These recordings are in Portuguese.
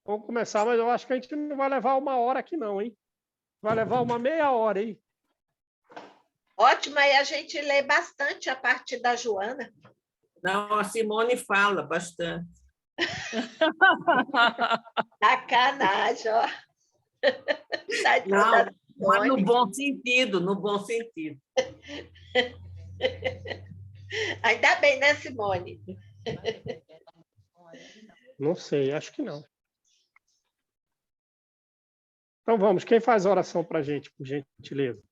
Vamos começar, mas eu acho que a gente não vai levar 1 hora aqui não, hein? Vai levar uma meia hora, hein? Ótimo, aí a gente lê bastante a parte da Joana. Não, a Simone fala bastante. Sacanagem, ó. Tadinha Não, da mas no Simone. bom sentido, no bom sentido. Ainda bem, né, Simone? Não sei, acho que não. Então vamos, quem faz a oração para a gente, por gentileza?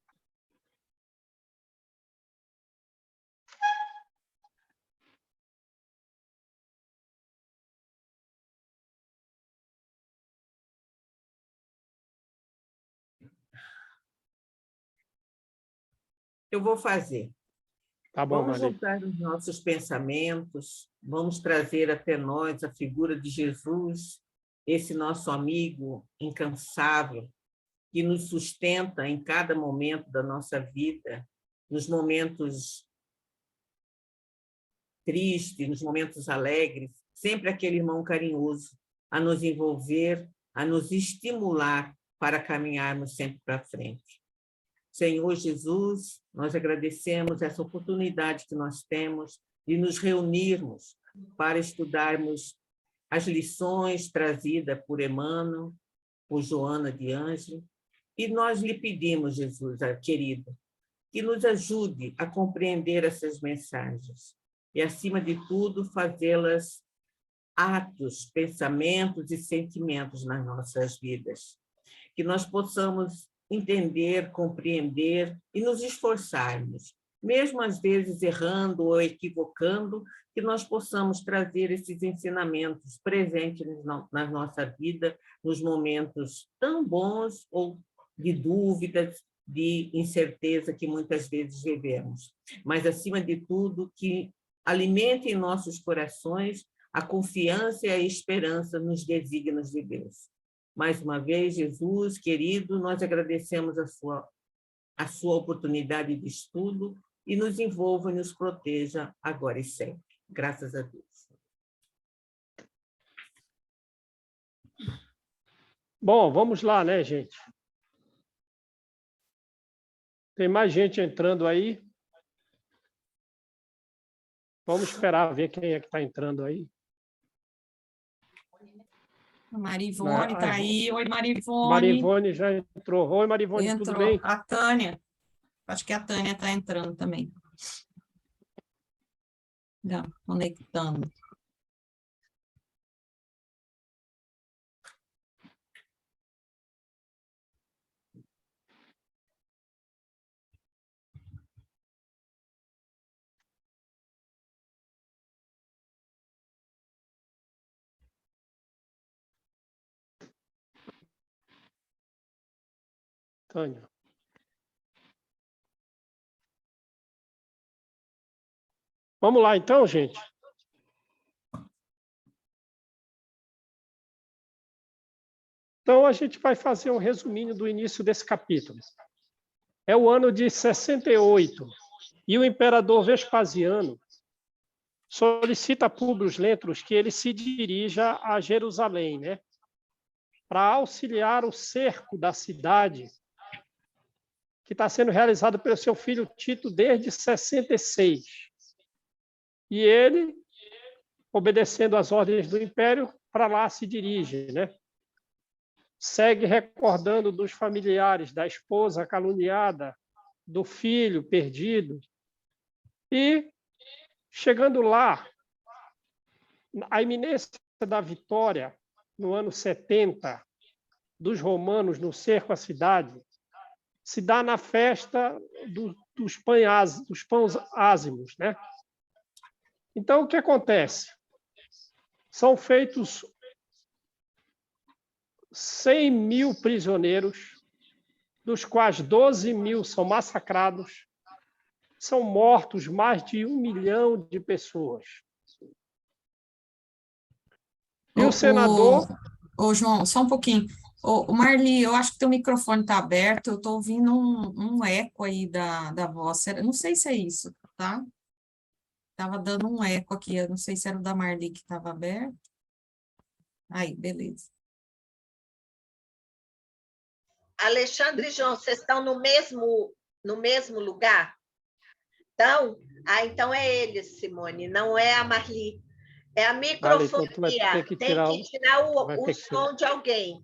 Eu vou fazer. Tá bom, Vamos Maria. juntar os nossos pensamentos, vamos trazer até nós a figura de Jesus, esse nosso amigo incansável, que nos sustenta em cada momento da nossa vida, nos momentos tristes, nos momentos alegres, sempre aquele irmão carinhoso a nos envolver, a nos estimular para caminharmos sempre para frente. Senhor Jesus, nós agradecemos essa oportunidade que nós temos de nos reunirmos para estudarmos as lições trazidas por Emmanuel, por Joana de Ângelo, e nós lhe pedimos, Jesus, querido, que nos ajude a compreender essas mensagens e, acima de tudo, fazê-las atos, pensamentos e sentimentos nas nossas vidas. Que nós possamos entender, compreender e nos esforçarmos, mesmo às vezes errando ou equivocando, que nós possamos trazer esses ensinamentos presentes na nossa vida, nos momentos tão bons ou de dúvidas, de incerteza que muitas vezes vivemos. Mas, acima de tudo, que alimente em nossos corações a confiança e a esperança nos desígnios de Deus. Mais uma vez, Jesus, querido, nós agradecemos a sua oportunidade de estudo e nos envolva e nos proteja agora e sempre. Graças a Deus. Bom, vamos lá, né, gente? Tem mais gente entrando aí. Vamos esperar ver quem é que está entrando aí. A Marivone está aí. Oi, Marivone. Marivone já entrou. Oi, Marivone, Entrou. tudo bem? A Tânia. Acho que a Tânia está entrando também. Já, conectando. Tânia. Vamos lá, então, gente. Então, a gente vai fazer um resuminho do início desse capítulo. É o ano de 68, e o imperador Vespasiano solicita a Públio Lentulus que ele se dirija a Jerusalém, né, para auxiliar o cerco da cidade, que está sendo realizado pelo seu filho Tito desde 66. E ele, obedecendo às ordens do império, para lá se dirige, né? Segue recordando dos familiares, da esposa caluniada, do filho perdido. E, chegando lá, a iminência da vitória, no ano 70, dos romanos no cerco à cidade, se dá na festa dos pães ázimos, né? Então, o que acontece? São feitos 100.000 prisioneiros, dos quais 12.000 são massacrados, são mortos mais de 1 milhão de pessoas. E o senador... Ô, João, só um pouquinho. Ô, Marli, eu acho que teu microfone está aberto, eu estou ouvindo um eco aí da voz. Não sei se é isso, tá? Estava dando um eco aqui, eu não sei se era o da Marli que estava aberto. Aí, beleza. Alexandre e João, vocês estão no mesmo lugar? Então é eles, Simone, não é a Marli. É a Vale, então tu vai microfonia. ter que Tem tirar que tirar vai o ter que som de alguém.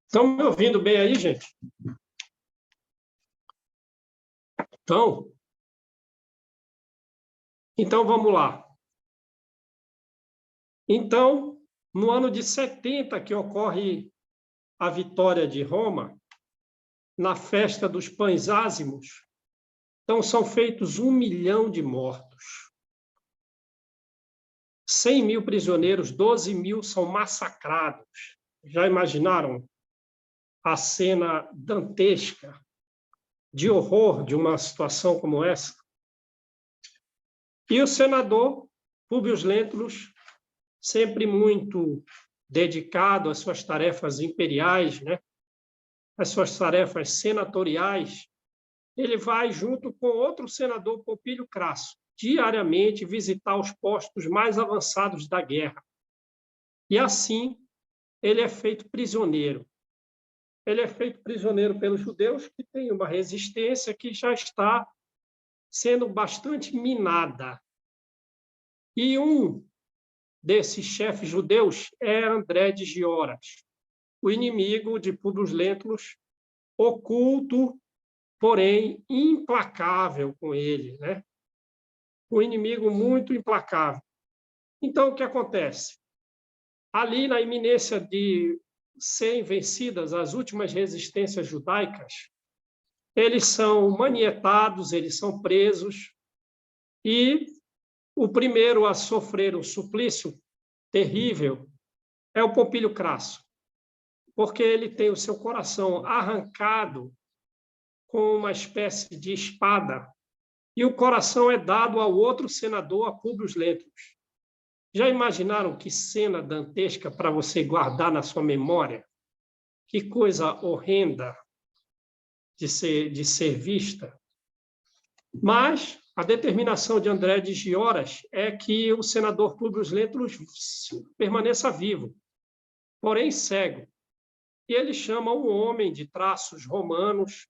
Estão me ouvindo bem aí, gente? Então vamos lá. Então, no ano de 70, que ocorre a vitória de Roma, na festa dos pães ázimos, então são feitos 1 milhão de mortos. 100 mil prisioneiros, 12 mil são massacrados. Já imaginaram a cena dantesca de horror de uma situação como essa? E o senador Públio Lentulus, sempre muito dedicado às suas tarefas imperiais, né? Às suas tarefas senatoriais, ele vai, junto com outro senador, Popílio Crasso, diariamente visitar os postos mais avançados da guerra. E assim, ele é feito prisioneiro. Ele é feito prisioneiro pelos judeus, que têm uma resistência que já está sendo bastante minada. E um desses chefes judeus é André de Gioras, o inimigo de Públio Lentulus, oculto, porém implacável com ele, né? Um inimigo muito implacável. Então, o que acontece? Ali, na iminência de serem vencidas as últimas resistências judaicas, eles são manietados, eles são presos, e o primeiro a sofrer um suplício terrível é o Popílio Crasso, porque ele tem o seu coração arrancado com uma espécie de espada, e o coração é dado ao outro senador, a Públio Lentulus. Já imaginaram que cena dantesca para você guardar na sua memória? Que coisa horrenda de ser vista. Mas a determinação de André de Gioras é que o senador Públio Lentulus permaneça vivo, porém cego. E ele chama um homem de traços romanos,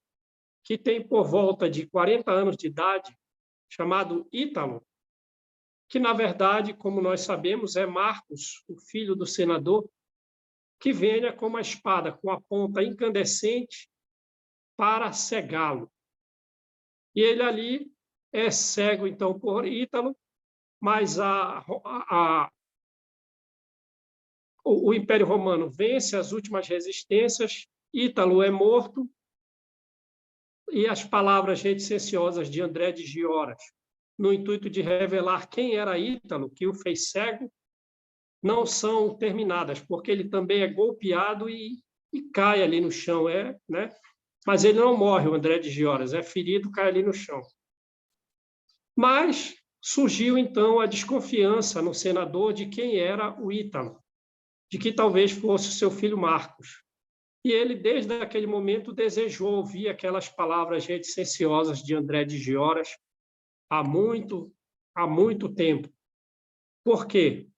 que tem por volta de 40 anos de idade, chamado Ítalo, que, na verdade, como nós sabemos, é Marcos, o filho do senador, que venha com uma espada com a ponta incandescente para cegá-lo. E ele ali é cego, então, por Ítalo, mas o Império Romano vence as últimas resistências, Ítalo é morto, e as palavras reticenciosas de André de Gioras, no intuito de revelar quem era Ítalo, que o fez cego, não são terminadas, porque ele também é golpeado e cai ali no chão, né? Mas ele não morre, o André de Gioras, é ferido, cai ali no chão. Mas surgiu, então, a desconfiança no senador de quem era o Ítalo, de que talvez fosse o seu filho Marcos. E ele, desde aquele momento, desejou ouvir aquelas palavras reticenciosas de André de Gioras há muito tempo. Por quê?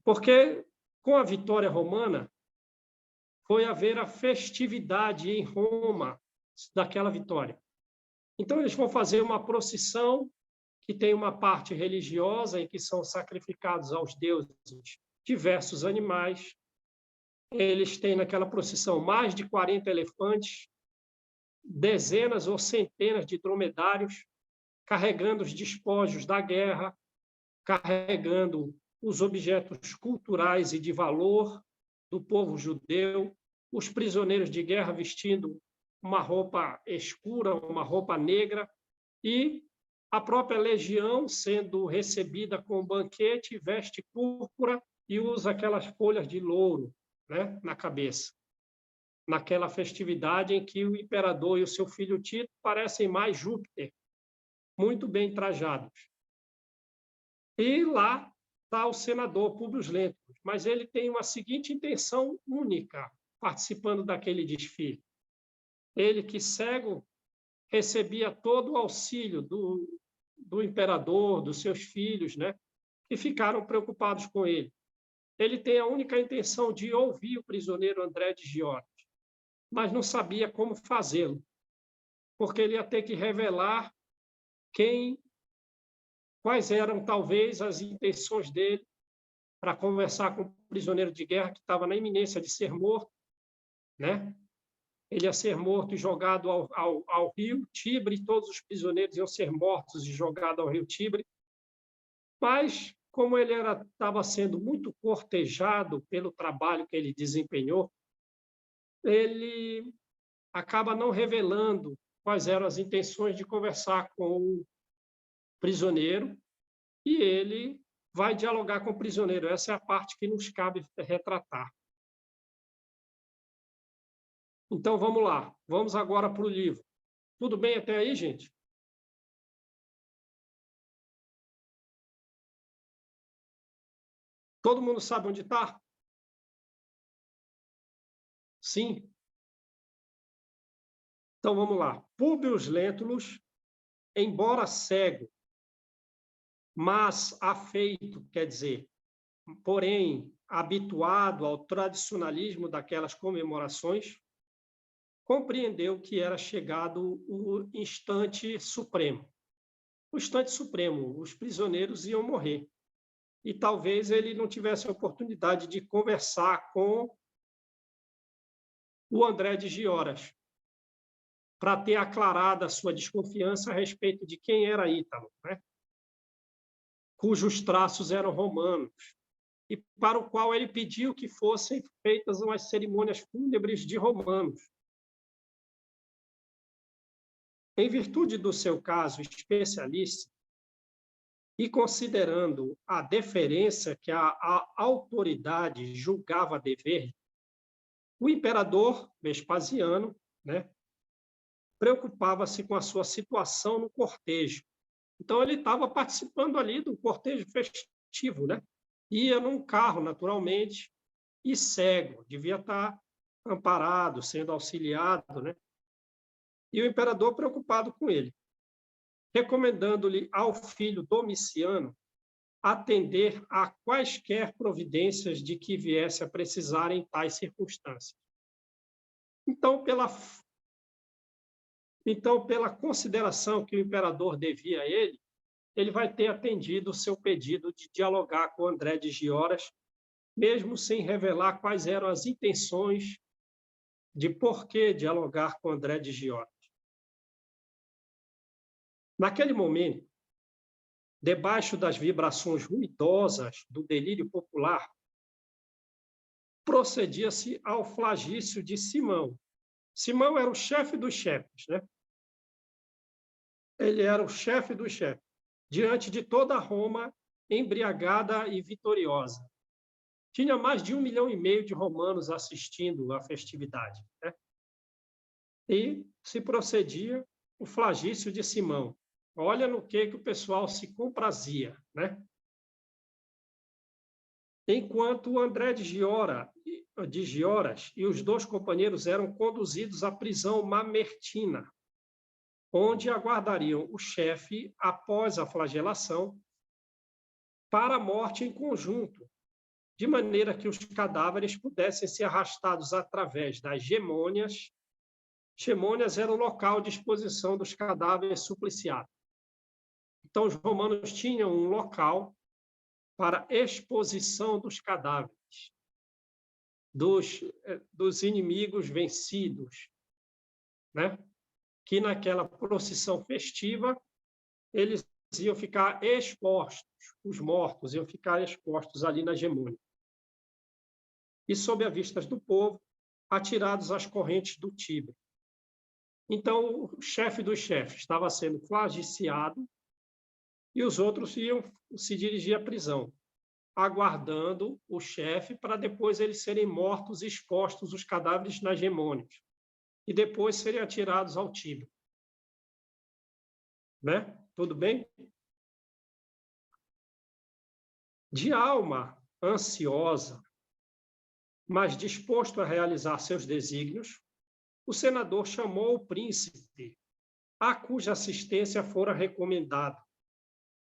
Porque, com a vitória romana, foi haver a festividade em Roma daquela vitória. Então, eles vão fazer uma procissão que tem uma parte religiosa em que são sacrificados aos deuses diversos animais. Eles têm naquela procissão mais de 40 elefantes, dezenas ou centenas de dromedários, carregando os despojos da guerra, carregando os objetos culturais e de valor do povo judeu, os prisioneiros de guerra vestindo uma roupa escura, uma roupa negra, e a própria legião sendo recebida com banquete, veste púrpura e usa aquelas folhas de louro, né, na cabeça. Naquela festividade em que o imperador e o seu filho Tito parecem mais Júpiter, muito bem trajados. E lá está o senador Públio Lentulus, mas ele tem uma seguinte intenção única participando daquele desfile. Ele, que cego, recebia todo o auxílio do imperador, dos seus filhos, né, que ficaram preocupados com ele. Ele tem a única intenção de ouvir o prisioneiro André de Gioras, mas não sabia como fazê-lo, porque ele ia ter que revelar quais eram, talvez, as intenções dele para conversar com o prisioneiro de guerra que estava na iminência de ser morto, né? Ele ia ser morto e jogado ao rio Tibre, todos os prisioneiros iam ser mortos e jogados ao rio Tibre. Mas, como ele estava sendo muito cortejado pelo trabalho que ele desempenhou, ele acaba não revelando quais eram as intenções de conversar com o prisioneiro, e ele vai dialogar com o prisioneiro. Essa é a parte que nos cabe retratar. Então, vamos lá. Vamos agora para o livro. Tudo bem até aí, gente? Todo mundo sabe onde está? Sim? Então, vamos lá. Públio Lentulus, embora cego, mas afeito, quer dizer, porém habituado ao tradicionalismo daquelas comemorações, compreendeu que era chegado o instante supremo. O instante supremo, os prisioneiros iam morrer. E talvez ele não tivesse a oportunidade de conversar com o André de Gioras, para ter aclarado a sua desconfiança a respeito de quem era Ítalo, né? Cujos traços eram romanos, e para o qual ele pediu que fossem feitas umas cerimônias fúnebres de romanos. Em virtude do seu caso especialíssimo, e considerando a deferência que a autoridade julgava dever, o imperador Vespasiano, né, preocupava-se com a sua situação no cortejo. Então, ele estava participando ali do cortejo festivo, né? Ia num carro, naturalmente, e cego, devia estar amparado, sendo auxiliado, né? E o imperador preocupado com ele, recomendando-lhe ao filho Domiciano atender a quaisquer providências de que viesse a precisar em tais circunstâncias. Então, pela consideração que o imperador devia a ele, ele vai ter atendido o seu pedido de dialogar com André de Gioras, mesmo sem revelar quais eram as intenções de por que dialogar com André de Gioras. Naquele momento, debaixo das vibrações ruidosas do delírio popular, procedia-se ao flagício de Simão. Simão era o chefe dos chefes, né? Ele era o chefe dos chefes, diante de toda Roma embriagada e vitoriosa. Tinha mais de 1,5 milhão de romanos assistindo à festividade, né? E se procedia o flagício de Simão. Olha no que o pessoal se comprazia, né? Enquanto André de Gioras e os 2 companheiros eram conduzidos à prisão mamertina, onde aguardariam o chefe após a flagelação para a morte em conjunto, de maneira que os cadáveres pudessem ser arrastados através das gemônias. Gemônias era o local de exposição dos cadáveres supliciados. Então, os romanos tinham um local para exposição dos cadáveres dos inimigos vencidos, né? Que naquela procissão festiva eles iam ficar expostos, os mortos iam ficar expostos ali na gemônia. E, sob a vista do povo, atirados às correntes do Tibre. Então, o chefe dos chefes estava sendo flagiciado e os outros iam se dirigir à prisão, aguardando o chefe para depois eles serem mortos e expostos os cadáveres nas gemônias e depois serem atirados ao Tibre. Né? Tudo bem? De alma ansiosa, mas disposto a realizar seus desígnios, o senador chamou o príncipe a cuja assistência fora recomendado,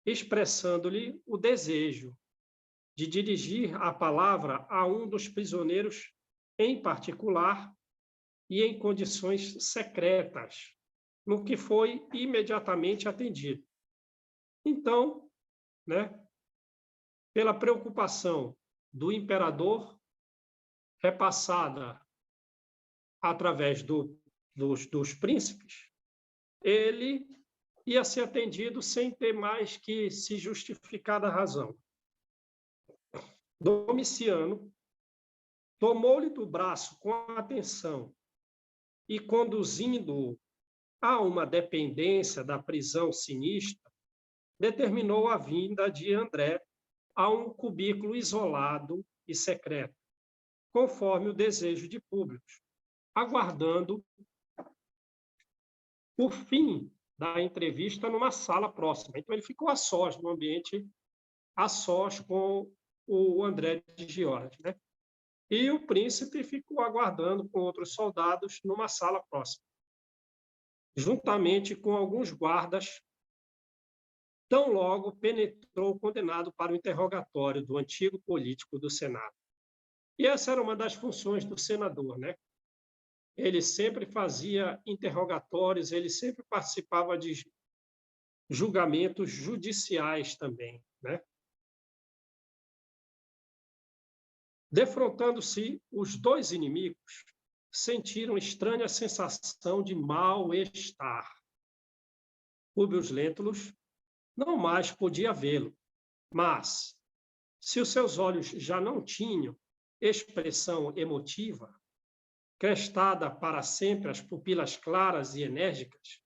expressando-lhe o desejo de dirigir a palavra a um dos prisioneiros em particular e em condições secretas, no que foi imediatamente atendido. Então, pela preocupação do imperador, repassada através dos príncipes, ele ia ser atendido sem ter mais que se justificar da razão. Domiciano tomou-lhe do braço com atenção e, conduzindo-o a uma dependência da prisão sinistra, determinou a vinda de André a um cubículo isolado e secreto, conforme o desejo de Públio, aguardando o fim da entrevista numa sala próxima. Então, ele ficou a sós, no ambiente a sós com o André de Giorgi, E o príncipe ficou aguardando com outros soldados numa sala próxima, juntamente com alguns guardas. Tão logo penetrou o condenado para o interrogatório do antigo político do Senado. E essa era uma das funções do senador, Ele sempre fazia interrogatórios, ele sempre participava de julgamentos judiciais também, Defrontando-se, os dois inimigos sentiram estranha sensação de mal-estar. Públio Lentulus não mais podia vê-lo, mas, se os seus olhos já não tinham expressão emotiva, crestada para sempre as pupilas claras e enérgicas,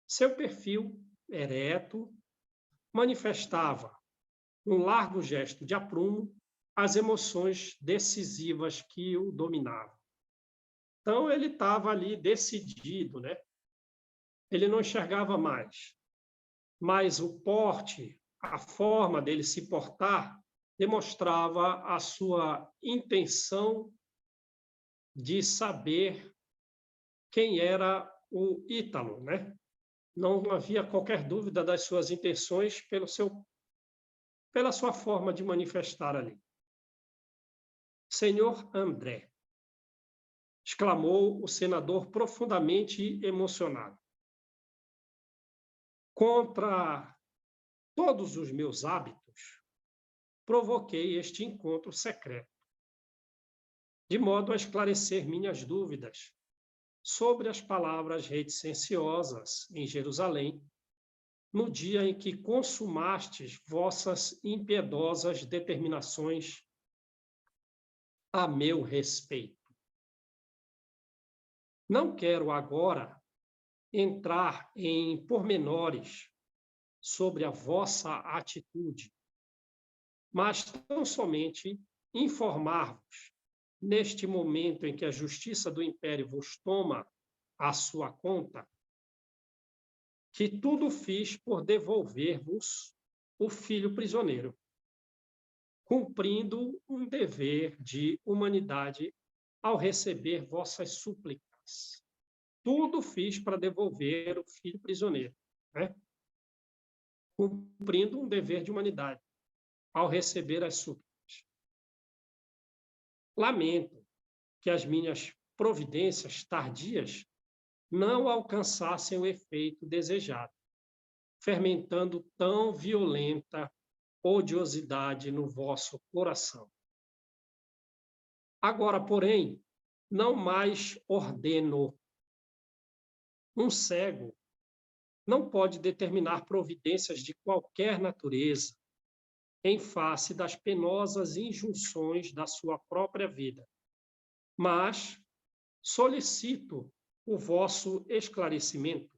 seu perfil ereto manifestava, um largo gesto de aprumo, as emoções decisivas que o dominavam. Então, ele estava ali decidido, Ele não enxergava mais. Mas o porte, a forma dele se portar, demonstrava a sua intenção de saber quem era o Ítalo, Não havia qualquer dúvida das suas intenções pela sua forma de manifestar ali. Senhor André, exclamou o senador profundamente emocionado. Contra todos os meus hábitos, provoquei este encontro secreto, de modo a esclarecer minhas dúvidas sobre as palavras reticenciosas em Jerusalém, no dia em que consumastes vossas impiedosas determinações a meu respeito. Não quero agora entrar em pormenores sobre a vossa atitude, mas tão somente informar-vos, neste momento em que a justiça do império vos toma à sua conta, que tudo fiz por devolver-vos o filho prisioneiro, cumprindo um dever de humanidade ao receber vossas súplicas. Tudo fiz para devolver o filho prisioneiro, cumprindo um dever de humanidade ao receber as súplicas. Lamento que as minhas providências tardias não alcançassem o efeito desejado, fermentando tão violenta odiosidade no vosso coração. Agora, porém, não mais ordeno. Um cego não pode determinar providências de qualquer natureza em face das penosas injunções da sua própria vida, mas solicito o vosso esclarecimento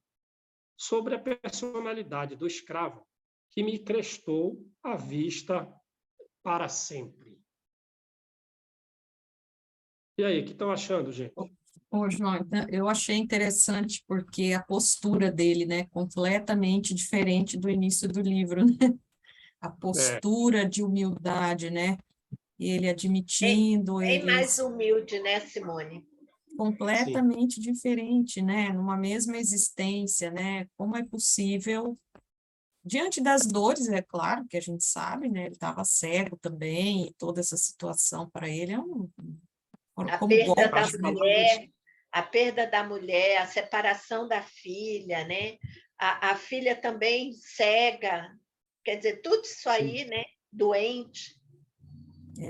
sobre a personalidade do escravo que me crestou a vista para sempre. E aí, o que estão achando, gente? Ô, João, eu achei interessante porque a postura dele, completamente diferente do início do livro, A postura de humildade, Ele admitindo, Bem mais humilde, Simone? completamente diferente, né? Numa mesma existência, né? Como é possível, diante das dores, é claro, que a gente sabe, né? Ele estava cego também, e toda essa situação para ele é A como perda da As golpes, né? palavras, mulher, a perda da mulher, a separação da filha, né? A filha também cega, quer dizer, tudo isso sim, aí, né? Doente.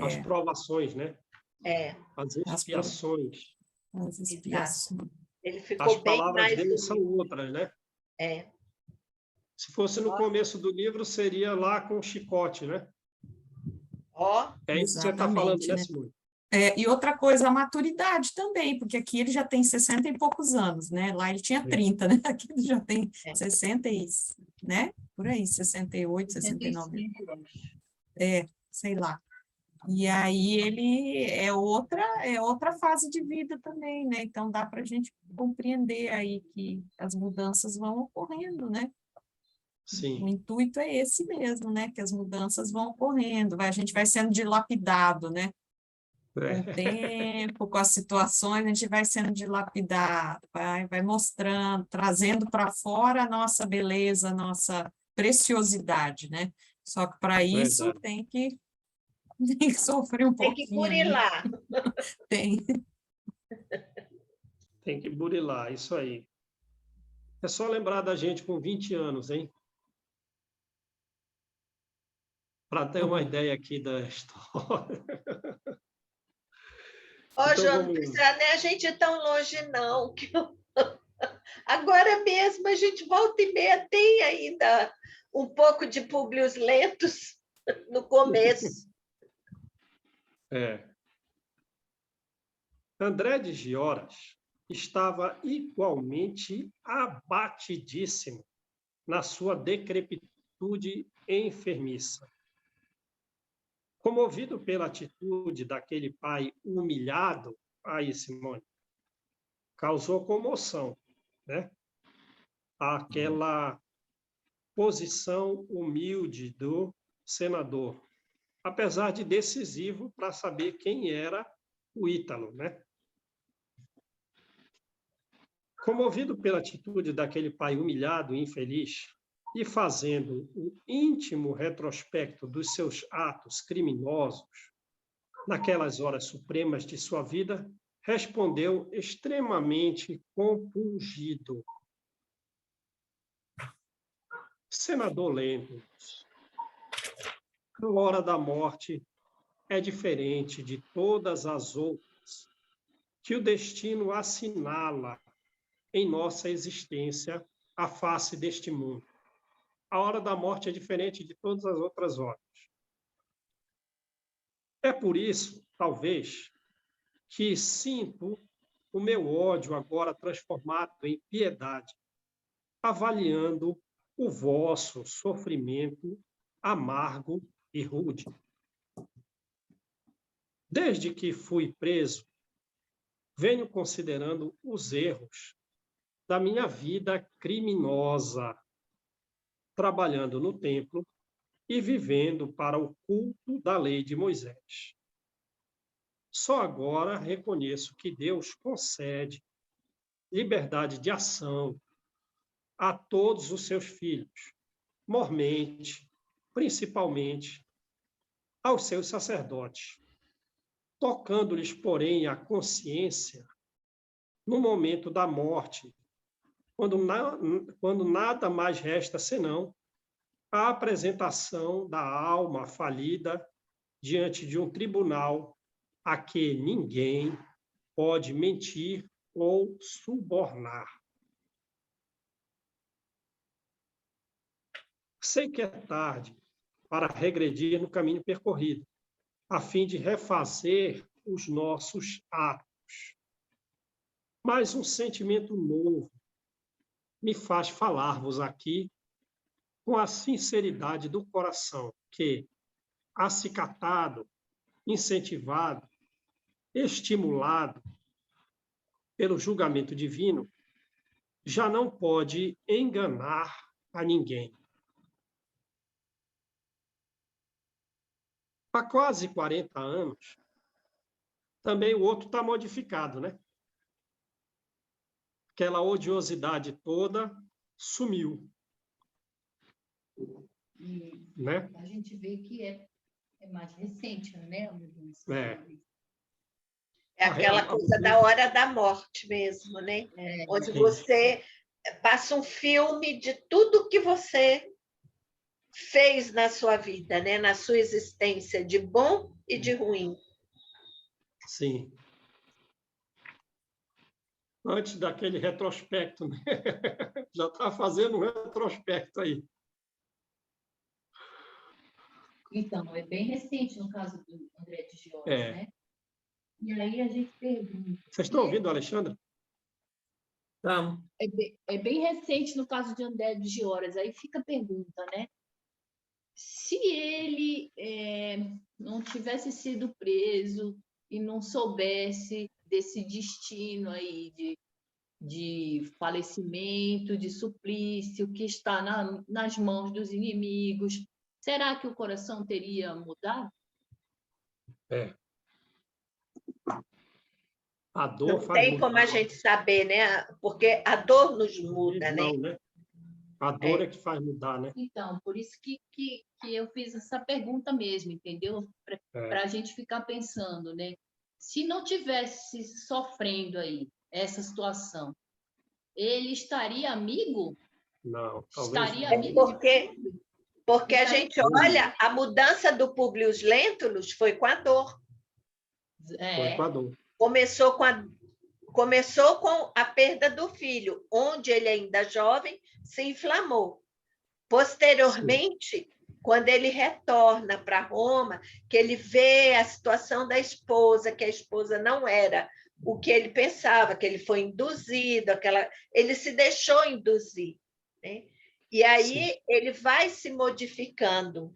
as É, provações, né? É, As as, expiações. as exato. expiações. Ele As ficou bem palavras mais dele são humilde. outras, né? É. Se fosse no Nossa, começo do livro, seria lá com o chicote, né? ó, É isso que você está falando, Exatamente, né, né? Simone? E outra coisa, a maturidade também, porque aqui ele já tem 60 e poucos anos, né? Lá ele tinha É. 30, né? Aqui ele já tem É. 60 e, né? Por aí, 68, 69. 75, acho. Sei lá. E aí ele é outra fase de vida também, né? Então dá para a gente compreender aí que as mudanças vão ocorrendo, né? O Sim. intuito é esse mesmo, né? Que as mudanças vão ocorrendo, a gente vai sendo dilapidado, né? Com o É. tempo, com as situações, a gente vai sendo dilapidado, vai mostrando, trazendo para fora a nossa beleza, a nossa preciosidade, né? Só que para isso Verdade. tem que sofrer um tem que pouquinho aí, burilar. tem. Tem que burilar, isso aí. É só lembrar da gente com 20 anos, hein? Para ter uma ideia aqui da história. Ó, Então, João, não vamos lá. precisa nem a gente ir tão longe, não. Agora mesmo a gente volta e meia tem ainda um pouco de Públios Lentos no começo. É. André de Gioras estava igualmente abatidíssimo na sua decrepitude enfermiça. Comovido pela atitude daquele pai humilhado, aí, Simone, causou comoção, né? Aquela posição humilde do senador, apesar de decisivo para saber quem era o Ítalo, né? Comovido pela atitude daquele pai humilhado e infeliz, e fazendo o íntimo retrospecto dos seus atos criminosos, naquelas horas supremas de sua vida, respondeu extremamente compungido: Senador Lemos, a hora da morte é diferente de todas as outras que o destino assinala em nossa existência à face deste mundo. A hora da morte é diferente de todas as outras horas. É por isso, talvez, que sinto o meu ódio agora transformado em piedade, avaliando o vosso sofrimento amargo e rude. Desde que fui preso, venho considerando os erros da minha vida criminosa, trabalhando no templo e vivendo para o culto da lei de Moisés. Só agora reconheço que Deus concede liberdade de ação a todos os seus filhos, mormente, principalmente aos seus sacerdotes, tocando-lhes, porém, a consciência no momento da morte, quando nada mais resta senão a apresentação da alma falida diante de um tribunal a que ninguém pode mentir ou subornar. Sei que é tarde para regredir no caminho percorrido, a fim de refazer os nossos atos. Mas um sentimento novo me faz falar-vos aqui com a sinceridade do coração, que, acicatado, incentivado, estimulado pelo julgamento divino, já não pode enganar a ninguém. Há quase 40 anos, também o outro está modificado, né? aquela odiosidade toda sumiu, E né? a gente vê que é mais recente, né? A mudança. É aquela coisa da hora da morte mesmo, né? Onde Sim. você passa um filme de tudo que você fez na sua vida, né? Na sua existência, de bom e de ruim. Sim. Antes daquele retrospecto, né? Já está fazendo um retrospecto aí. Então, é bem recente no caso do André de Gioras, É. né? E aí a gente pergunta. Vocês estão ouvindo, Alexandre? Vamos. É bem recente no caso de André de Gioras. Aí fica a pergunta, né? Se ele não tivesse sido preso e não soubesse desse destino aí de falecimento, de suplício, que está nas mãos dos inimigos, será que o coração teria mudado? É. A dor Não faz tem como mudar. a gente saber, né? Porque a dor nos muda, né? Não, né? A dor é que faz mudar, né? Então, por isso que eu fiz essa pergunta mesmo, entendeu? Para a gente ficar pensando, né? Se não tivesse sofrendo aí essa situação, ele estaria amigo? Não, talvez Estaria não. amigo de Porque a gente olha, a mudança do Publio Lentulus foi com a dor. Foi com a dor. Começou com a perda do filho, onde ele ainda jovem se inflamou. Posteriormente, quando ele retorna para Roma, que ele vê a situação da esposa, que a esposa não era o que ele pensava, que ele foi induzido, ele se deixou induzir, né? E aí ele vai se modificando.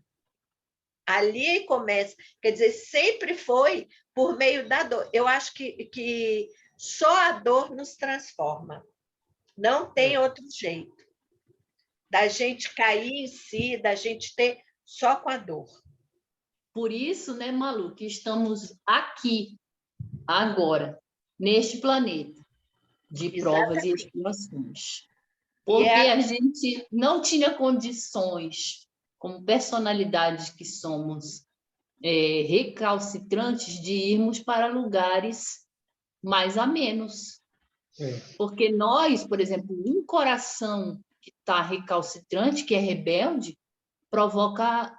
Ali começa, quer dizer, sempre foi por meio da dor. Eu acho que só a dor nos transforma. Não tem outro jeito. Da gente cair em si, da gente ter só com a dor. Por isso, né, Malu, que estamos aqui, agora, neste planeta de provas e expiações. Porque a gente não tinha condições, como personalidades que somos recalcitrantes, de irmos para lugares mais amenos. Porque nós, por exemplo, um coração que está recalcitrante, que é rebelde, provoca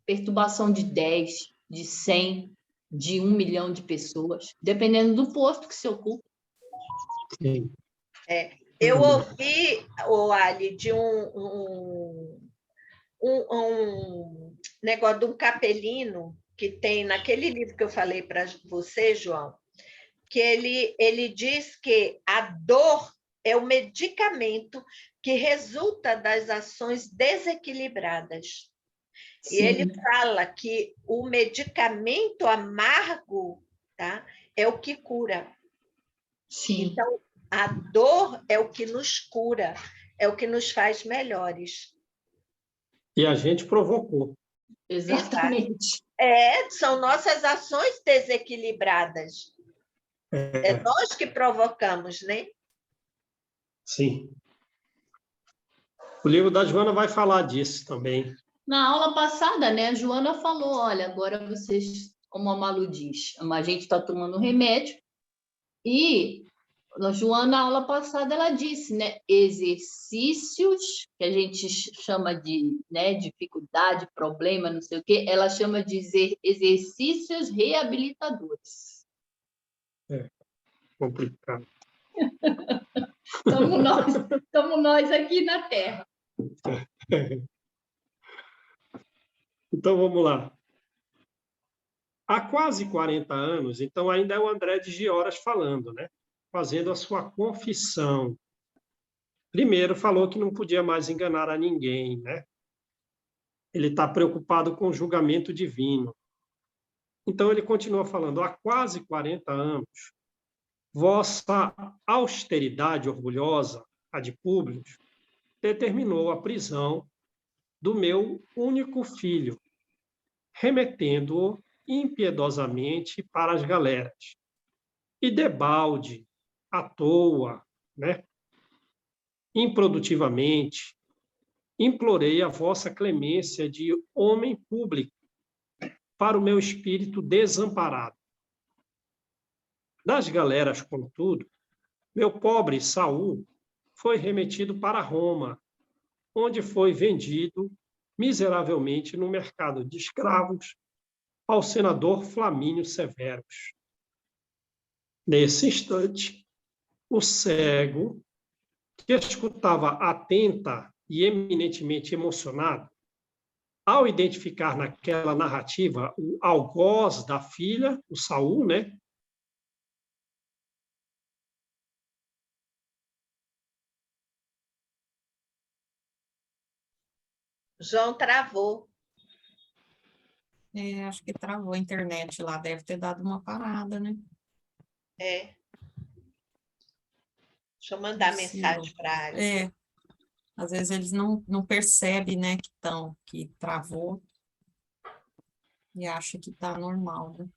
perturbação de 10, de 100, de 1 milhão de pessoas, dependendo do posto que se ocupa. Sim. Eu ouvi, Ali, de um negócio de um capelino que tem naquele livro que eu falei para você, João, que ele diz que a dor é o medicamento que resulta das ações desequilibradas. Sim. E ele fala que o medicamento amargo, tá, é o que cura. Sim. Então, a dor é o que nos cura, é o que nos faz melhores. E a gente provocou. Exatamente. São nossas ações desequilibradas. É nós que provocamos, né? Sim. O livro da Joana vai falar disso também. Na aula passada, né, a Joana falou, olha, agora vocês, como a Malu diz, a gente está tomando remédio e a Joana, na aula passada, ela disse, né, exercícios, que a gente chama de, né, dificuldade, problema, não sei o quê, ela chama de exercícios reabilitadores. Complicado. Estamos nós aqui na Terra. Então, vamos lá. Há quase 40 anos, então ainda é o André de Gioras falando, né? Fazendo a sua confissão. Primeiro, falou que não podia mais enganar a ninguém, né? Ele está preocupado com o julgamento divino. Então, ele continua falando, há quase 40 anos, vossa austeridade orgulhosa, a de Públio, determinou a prisão do meu único filho, remetendo-o impiedosamente para as galeras. E debalde, à toa, né? improdutivamente, implorei a vossa clemência de homem público para o meu espírito desamparado. Das galeras, contudo, meu pobre Saul foi remetido para Roma, onde foi vendido miseravelmente no mercado de escravos ao senador Flamínio Severus. Nesse instante, o cego, que escutava atenta e eminentemente emocionado, ao identificar naquela narrativa o algoz da filha, o Saul, né? João travou. Acho que travou a internet lá, deve ter dado uma parada, né? É. Deixa eu mandar Possível. mensagem para ele. Às vezes eles não percebem, né, que travou e acha que tá normal, né?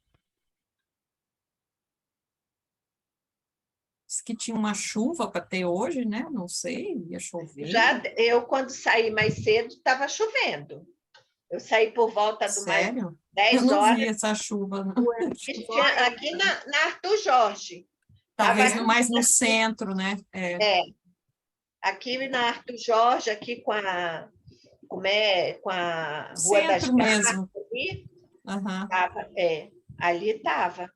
Diz que tinha uma chuva para ter hoje, né? Não sei, ia chover. Eu, quando saí mais cedo, estava chovendo. Eu saí por volta do mais Sério? 10 Eu não horas. vi essa chuva, não. Aqui na Arthur Jorge. Talvez Tava mais no centro, né? aqui na Arthur Jorge, aqui com a Rua das Centro mesmo. ali, Aham. ali estava.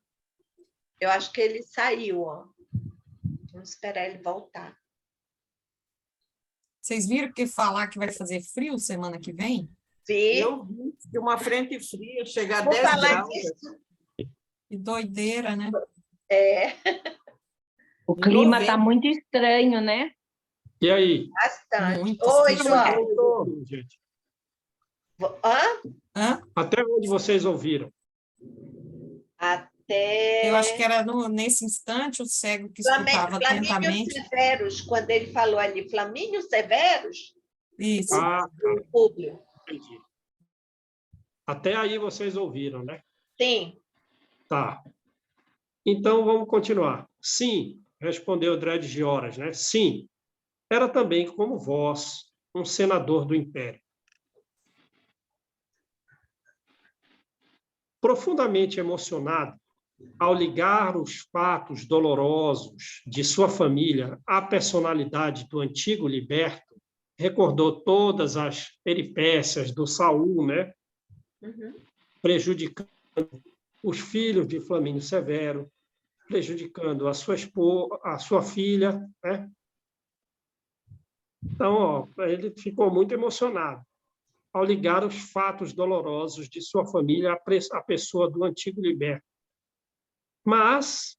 Eu acho que ele saiu, ó. Vamos esperar ele voltar. Vocês viram que falar que vai fazer frio semana que vem? Vi. Eu vi que uma frente fria chegar a Vou 10 falar graus. disso. Que doideira, né? O clima está muito estranho, né? E aí? Bastante. Muito Oi, estranho. João. Gente, Hã? até onde vocês ouviram? Até Eu acho que era nesse instante o cego que escutava Flamínio atentamente. Severus, quando ele falou ali, Flamínio Severus, Isso. Ah, o Públio. entendi. Até aí vocês ouviram, né? Sim. Tá. Então, vamos continuar. Sim, respondeu Dred de Horas, né? Sim, era também, como vós, um senador do Império. Profundamente emocionado, ao ligar os fatos dolorosos de sua família à personalidade do antigo liberto, recordou todas as peripécias do Saul, né? Prejudicando os filhos de Flamínio Severo, prejudicando a sua filha, né? Então, ele ficou muito emocionado ao ligar os fatos dolorosos de sua família à pessoa do antigo liberto. Mas,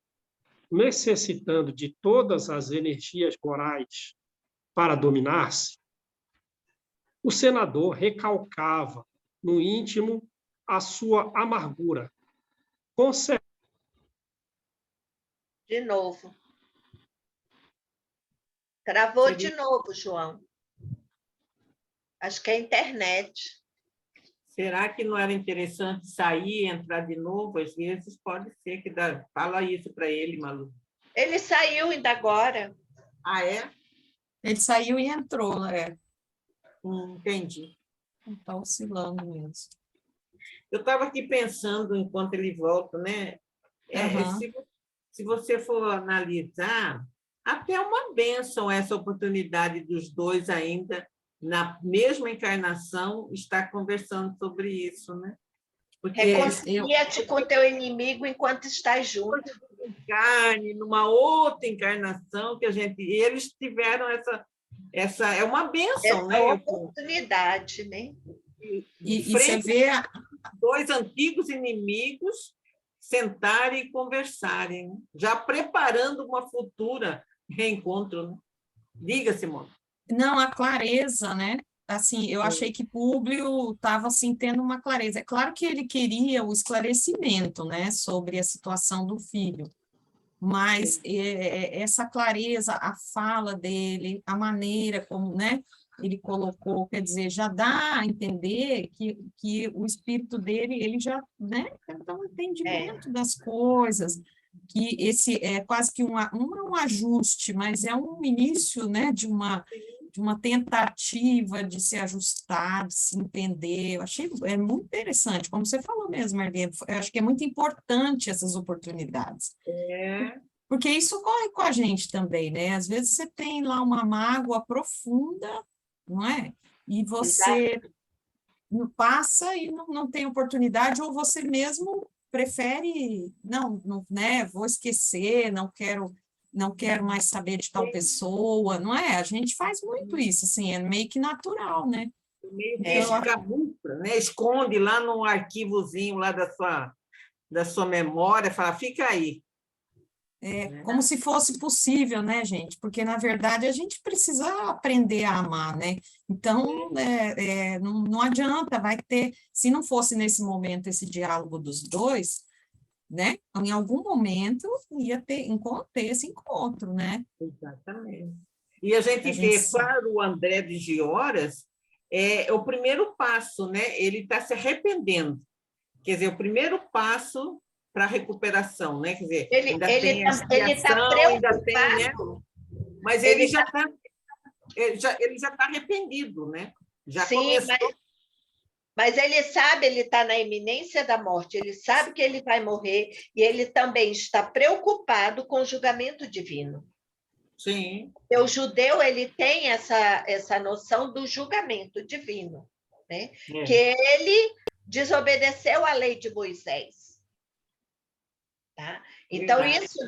necessitando de todas as energias morais para dominar-se, o senador recalcava no íntimo a sua amargura. De novo. Travou de novo, João. Acho que é a internet. Será que não era interessante sair e entrar de novo? Às vezes pode ser que dá. Fala isso para ele, Malu. Ele saiu ainda agora. Ah, é? Ele saiu e entrou, né? Entendi. Está oscilando mesmo. Eu estava aqui pensando, enquanto ele volta, né? Se você for analisar, até é uma bênção essa oportunidade dos dois ainda, na mesma encarnação, estar conversando sobre isso, né? Porque Reconcilia-te com teu inimigo enquanto estás junto. carne, numa outra encarnação que eles tiveram essa é uma bênção, né? Oportunidade, né? E você vê dois antigos inimigos sentarem e conversarem, né? Já preparando uma futura reencontro, né? Diga, Simone. Não, a clareza, né? Assim, eu achei que Públio estava assim, tendo uma clareza. É claro que ele queria o esclarecimento, né, sobre a situação do filho, mas essa clareza, a fala dele, a maneira como, né, ele colocou, quer dizer, já dá a entender que o espírito dele, ele já, né, dá um entendimento das coisas, que esse é quase que um ajuste, mas é um início, né, de uma tentativa de se ajustar, de se entender. Eu achei muito interessante, como você falou mesmo, Marlene, eu acho que é muito importante essas oportunidades. Porque isso ocorre com a gente também, né? Às vezes você tem lá uma mágoa profunda, não é? E você passa e não tem oportunidade, ou você mesmo prefere, não, né? Vou esquecer, não quero mais saber de tal pessoa, não é? A gente faz muito isso, assim, é meio que natural, né? Meio que escamufla, né? Esconde lá num arquivozinho lá da sua memória, fala, fica aí. Como se fosse possível, né, gente? Porque, na verdade, a gente precisa aprender a amar, né? Então, não adianta, vai ter... Se não fosse nesse momento esse diálogo dos dois, né? Em algum momento ia ter esse encontro, né? Exatamente. E a gente vê, para o André de Gioras, é o primeiro passo, né? Ele está se arrependendo. Quer dizer, o primeiro passo para a recuperação, né? Quer dizer, ainda tem a expiação, ainda tem, né? Mas ele já está arrependido, né? Já começou. Mas ele sabe, ele está na iminência da morte, ele sabe que ele vai morrer e ele também está preocupado com o julgamento divino. Sim. O judeu, ele tem essa noção do julgamento divino, né? Que ele desobedeceu à lei de Moisés. Tá? Então, isso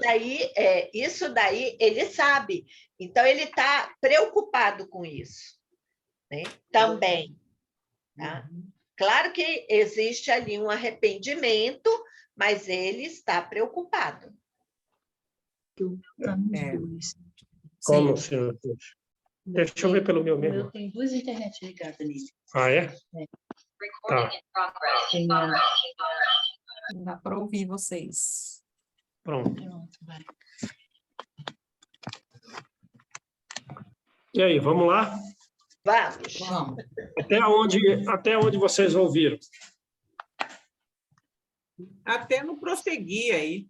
daí ele sabe. Então, ele está preocupado com isso, né? Também. Tá? Claro que existe ali um arrependimento, mas ele está preocupado. Como, senhor? Deixa eu ver pelo meu mesmo. Eu tenho 2 internet ligadas nele. Ah, é? Tá. Dá para ouvir vocês. Pronto. E aí, vamos lá? Vamos. Até onde vocês ouviram? Até não prosseguia aí.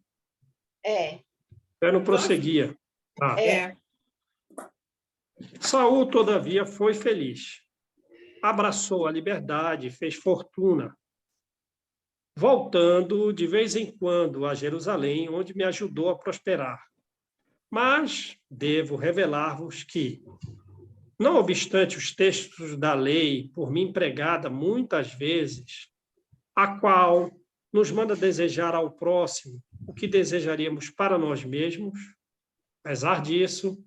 Até não prosseguia. Tá. Saul, todavia, foi feliz. Abraçou a liberdade, fez fortuna, voltando de vez em quando a Jerusalém, onde me ajudou a prosperar. Mas devo revelar-vos que, não obstante os textos da lei, por mim pregada muitas vezes, a qual nos manda desejar ao próximo o que desejaríamos para nós mesmos, apesar disso,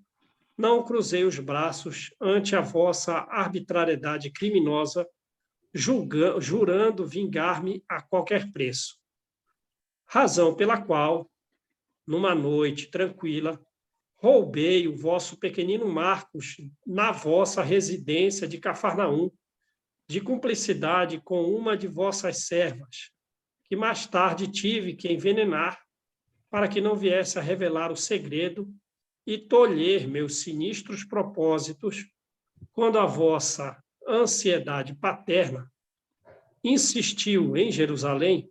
não cruzei os braços ante a vossa arbitrariedade criminosa, jurando vingar-me a qualquer preço. Razão pela qual, numa noite tranquila, roubei o vosso pequenino Marcos na vossa residência de Cafarnaum, de cumplicidade com uma de vossas servas, que mais tarde tive que envenenar, para que não viesse a revelar o segredo e tolher meus sinistros propósitos, quando a vossa ansiedade paterna instituiu em Jerusalém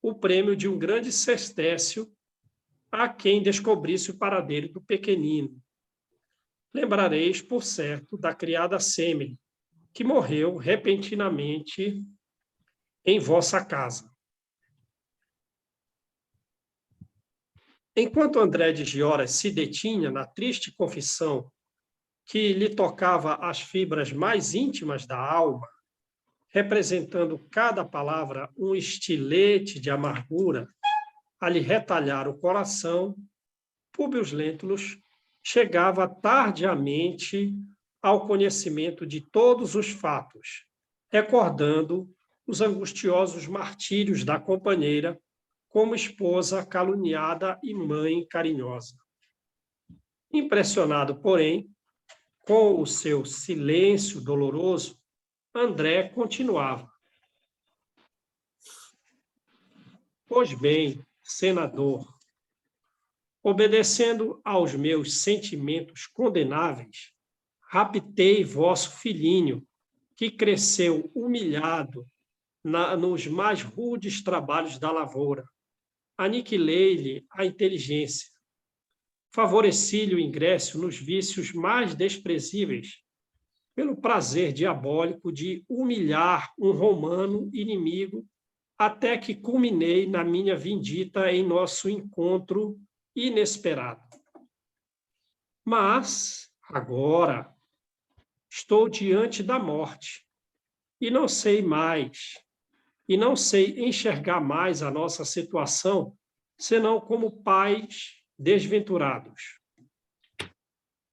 o prêmio de um grande cestécio a quem descobrisse o paradeiro do pequenino. Lembrareis, por certo, da criada Sêmele, que morreu repentinamente em vossa casa. Enquanto André de Gioras se detinha na triste confissão que lhe tocava as fibras mais íntimas da alma, representando cada palavra um estilete de amargura a lhe retalhar o coração, Públio Lentulus chegava tardiamente ao conhecimento de todos os fatos, recordando os angustiosos martírios da companheira como esposa caluniada e mãe carinhosa. Impressionado, porém, com o seu silêncio doloroso, André continuava. Pois bem, senador, obedecendo aos meus sentimentos condenáveis, raptei vosso filhinho, que cresceu humilhado nos mais rudes trabalhos da lavoura. Aniquilei-lhe a inteligência. Favoreci-lhe o ingresso nos vícios mais desprezíveis, pelo prazer diabólico de humilhar um romano inimigo, até que culminei na minha vindita em nosso encontro inesperado. Mas, agora, estou diante da morte, e não sei enxergar mais a nossa situação, senão como pais desventurados.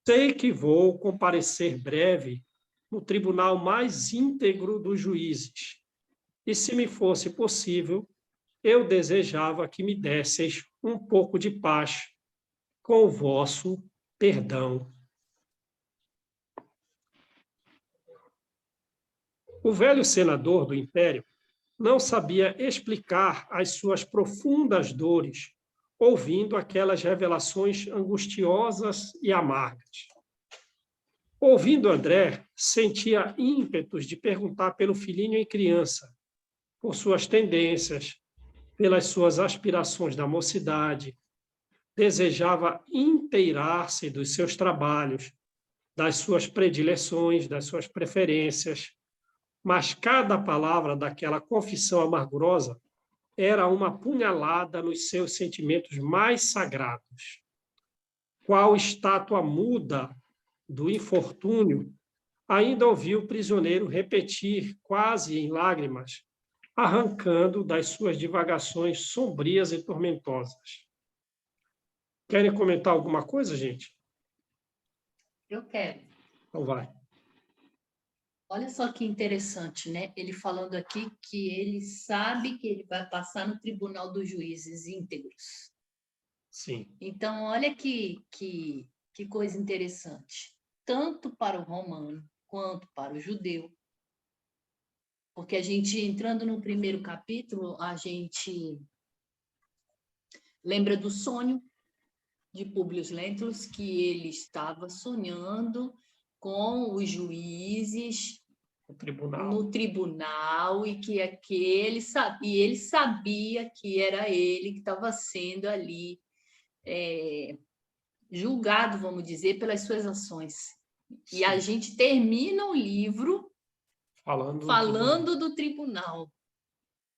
Sei que vou comparecer breve no tribunal mais íntegro dos juízes, e se me fosse possível, eu desejava que me desseis um pouco de paz com o vosso perdão. O velho senador do império não sabia explicar as suas profundas dores, ouvindo aquelas revelações angustiosas e amargas. Ouvindo André, sentia ímpetos de perguntar pelo filhinho em criança, por suas tendências, pelas suas aspirações da mocidade. Desejava inteirar-se dos seus trabalhos, das suas predileções, das suas preferências, mas cada palavra daquela confissão amargurosa era uma punhalada nos seus sentimentos mais sagrados. Qual estátua muda do infortúnio, ainda ouviu o prisioneiro repetir, quase em lágrimas, arrancando das suas divagações sombrias e tormentosas. Querem comentar alguma coisa, gente? Eu quero. Então vai. Olha só que interessante, né? Ele falando aqui que ele sabe que ele vai passar no tribunal dos juízes íntegros. Sim. Então, olha que coisa interessante. Tanto para o romano quanto para o judeu. Porque a gente, entrando no primeiro capítulo, a gente lembra do sonho de Públio Lentulus, que ele estava sonhando com os juízes no tribunal e que ele sabia que era ele que estava sendo ali julgado, vamos dizer, pelas suas ações. Sim. E a gente termina o livro falando do tribunal.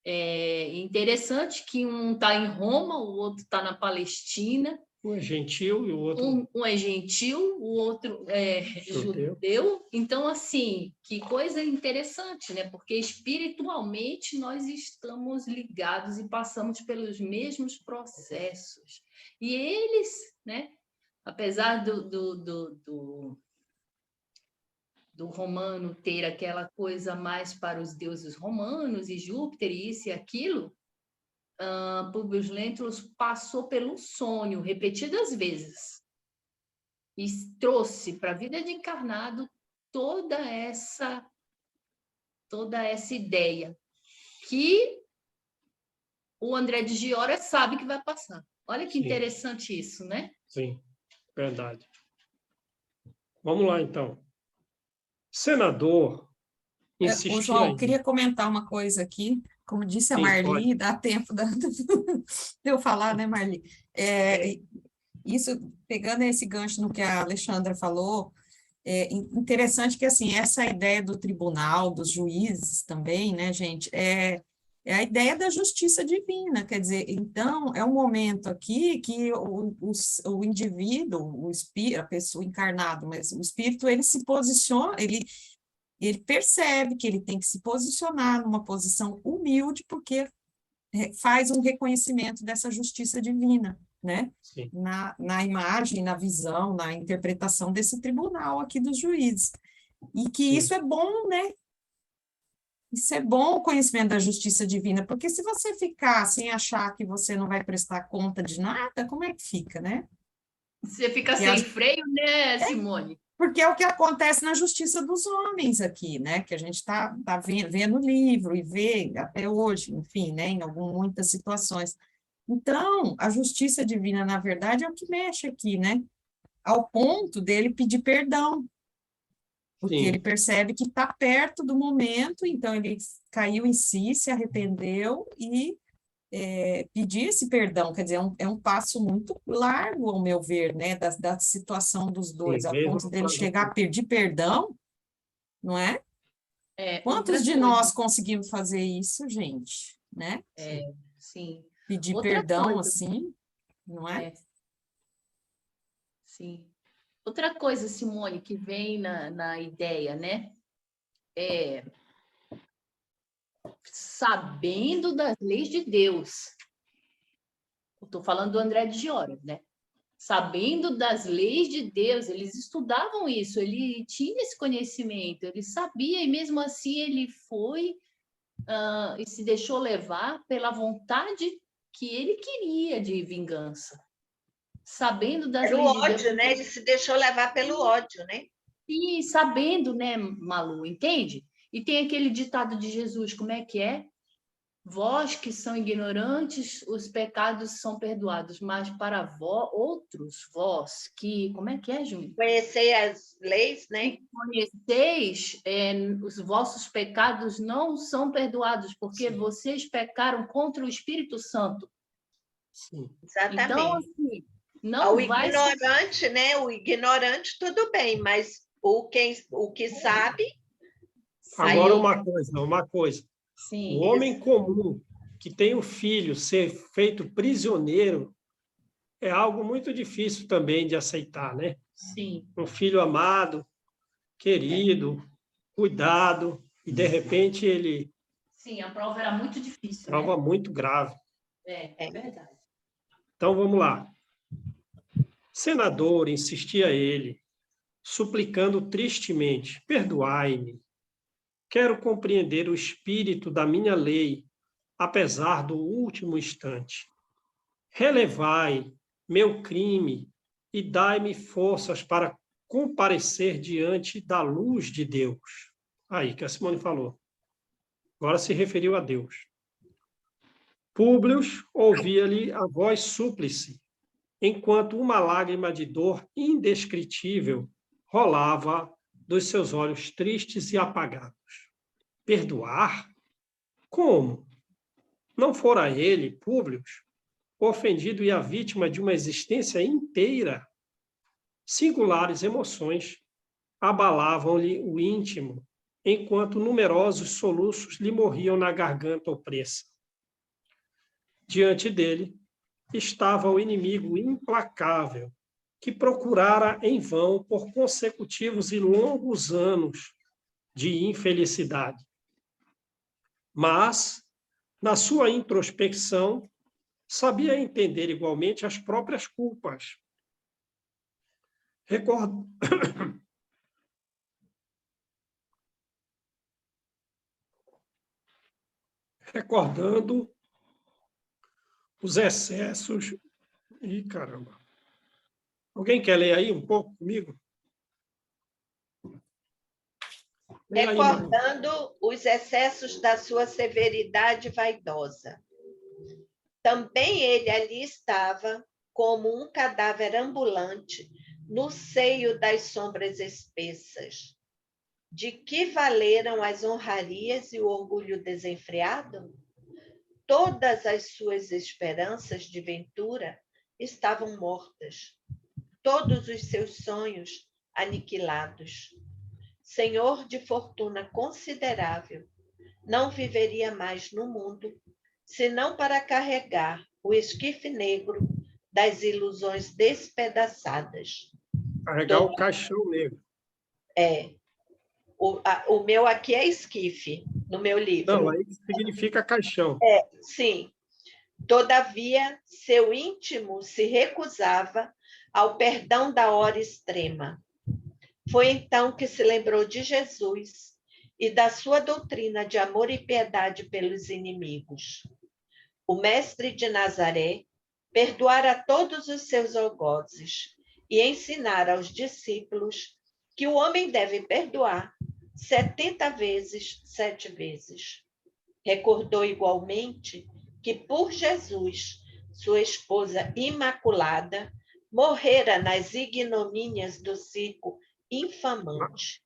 É interessante que um está em Roma, o outro está na Palestina. Um é gentil e o outro... Um é gentil, o outro é judeu. Então, assim, que coisa interessante, né? Porque espiritualmente nós estamos ligados e passamos pelos mesmos processos. E eles, né? Apesar do romano ter aquela coisa mais para os deuses romanos e Júpiter e isso e aquilo, Públio Lentulus passou pelo sonho repetidas vezes e trouxe para a vida de encarnado toda essa ideia que o André de Giora sabe que vai passar. Olha que interessante isso, né? Sim, verdade. Vamos lá, então. Senador insistia... João, eu queria comentar uma coisa aqui. Como disse a Marli, pode. Dá tempo de eu falar, né, Marli? Isso, pegando esse gancho no que a Alexandra falou, é interessante que, assim, essa ideia do tribunal, dos juízes também, né, gente, é a ideia da justiça divina, quer dizer, então, é um momento aqui que o indivíduo, o espírito, a pessoa encarnada, mas o espírito, ele se posiciona, ele percebe que ele tem que se posicionar numa posição humilde, porque faz um reconhecimento dessa justiça divina, né? Na imagem, na visão, na interpretação desse tribunal aqui dos juízes. E que isso é bom, né? Isso é bom, o conhecimento da justiça divina, porque se você ficar sem achar que você não vai prestar conta de nada, como é que fica, né? Você fica sem freio, né, Simone? Porque é o que acontece na justiça dos homens aqui, né? Que a gente está vendo o livro e vê até hoje, enfim, né? Em muitas situações. Então, a justiça divina, na verdade, é o que mexe aqui, né? Ao ponto dele pedir perdão. porque Sim. ele percebe que está perto do momento, então ele caiu em si, se arrependeu e pedir esse perdão. Quer dizer, é um passo muito largo, ao meu ver, né, da situação dos dois, Sim, a mesmo ponto dele quando- chegar a pedir perdão, não é? Quantos Outra de coisa, nós conseguimos fazer isso, gente, né? sim. Pedir Outra perdão coisa, assim, não é? sim. Outra coisa, Simone, que vem na ideia, né? Sabendo das leis de Deus. Eu estou falando do André de Giora, né? Sabendo das leis de Deus, eles estudavam isso, ele tinha esse conhecimento, ele sabia, e mesmo assim ele foi e se deixou levar pela vontade que ele queria de vingança. Sabendo das Era o leis de Deus. ódio, né? Ele se deixou levar pelo ódio, né? E sabendo, né, Malu, entende? E tem aquele ditado de Jesus, como é que é? Vós que são ignorantes, os pecados são perdoados, mas para vós que, como é que é, Júnior? Conhecer as leis, né? Conheceis, os vossos pecados não são perdoados, porque Sim. vocês pecaram contra o Espírito Santo. Sim. Exatamente. Então, assim, O não vai ser... ignorante, né? O ignorante, tudo bem, mas o que sabe, Agora, aí, uma coisa. O Sim, homem comum que tem um filho ser feito prisioneiro é algo muito difícil também de aceitar, né? sim, Um filho amado, querido, cuidado, e de repente ele sim, a prova era muito difícil, prova né? muito grave. É verdade. Então vamos lá. Senador, insistia ele, suplicando tristemente: perdoai-me. Quero compreender o espírito da minha lei, apesar do último instante. Relevai meu crime e dai-me forças para comparecer diante da luz de Deus. Aí que a Simone falou. Agora se referiu a Deus. Públio ouvia-lhe a voz súplice, enquanto uma lágrima de dor indescritível rolava dos seus olhos tristes e apagados. Perdoar? Como? Não fora ele, Públio, o ofendido e a vítima de uma existência inteira? Singulares emoções abalavam-lhe o íntimo, enquanto numerosos soluços lhe morriam na garganta opressa. Diante dele estava o inimigo implacável, que procurara em vão por consecutivos e longos anos de infelicidade. Mas, na sua introspecção, sabia entender igualmente as próprias culpas. Recordando os excessos. Ih, caramba! Alguém quer ler aí um pouco comigo? Leia aí, Maria. recordando os excessos da sua severidade vaidosa. Também ele ali estava, como um cadáver ambulante, no seio das sombras espessas. De que valeram as honrarias e o orgulho desenfreado? Todas as suas esperanças de ventura estavam mortas, todos os seus sonhos aniquilados. Senhor de fortuna considerável, não viveria mais no mundo, senão para carregar o esquife negro das ilusões despedaçadas. Carregar o caixão negro. O meu aqui é esquife, no meu livro. Não, aí significa caixão. Sim. Todavia, seu íntimo se recusava ao perdão da hora extrema. Foi então que se lembrou de Jesus e da sua doutrina de amor e piedade pelos inimigos. O mestre de Nazaré perdoara todos os seus algozes e ensinara aos discípulos que o homem deve perdoar 70 vezes, 7 vezes. Recordou igualmente que por Jesus, sua esposa imaculada, morrera nas ignomínias do circo infamante.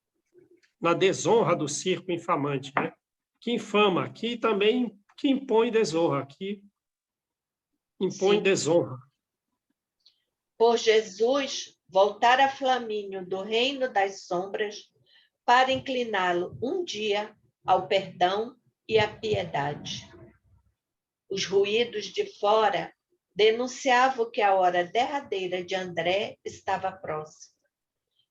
na desonra do circo infamante, né? Que infama, aqui também que impõe desonra, que impõe Sim. desonra. Por Jesus voltar a Flamínio do reino das sombras para incliná-lo um dia ao perdão e à piedade. Os ruídos de fora denunciavam que a hora derradeira de André estava próxima.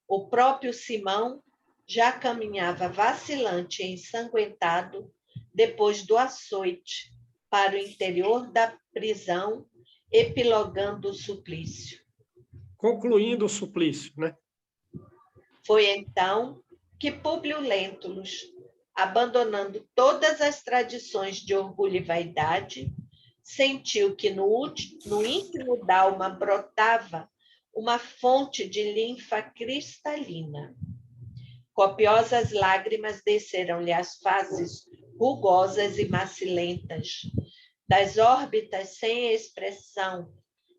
O próprio Simão já caminhava vacilante e ensanguentado depois do açoite para o interior da prisão, epilogando o suplício. Concluindo o suplício, né? Foi então que Públio Lentulus, abandonando todas as tradições de orgulho e vaidade, sentiu que no íntimo d'alma brotava uma fonte de linfa cristalina. Copiosas lágrimas desceram-lhe as faces rugosas e macilentas, das órbitas sem expressão,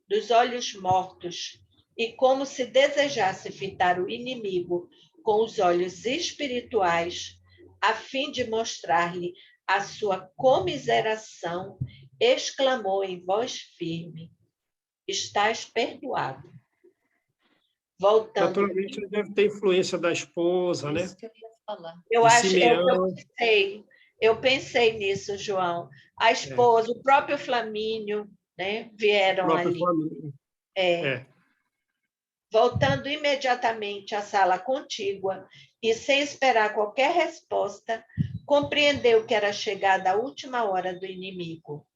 dos olhos mortos, e como se desejasse fitar o inimigo com os olhos espirituais, a fim de mostrar-lhe a sua comiseração, exclamou em voz firme: estás perdoado. Voltando. Naturalmente, ele deve ter influência da esposa, né? Isso que eu ia falar. Eu pensei nisso, João. A esposa, o próprio Flamínio, né, vieram ali. Família. Voltando imediatamente à sala contígua e sem esperar qualquer resposta, compreendeu que era chegada a última hora do inimigo.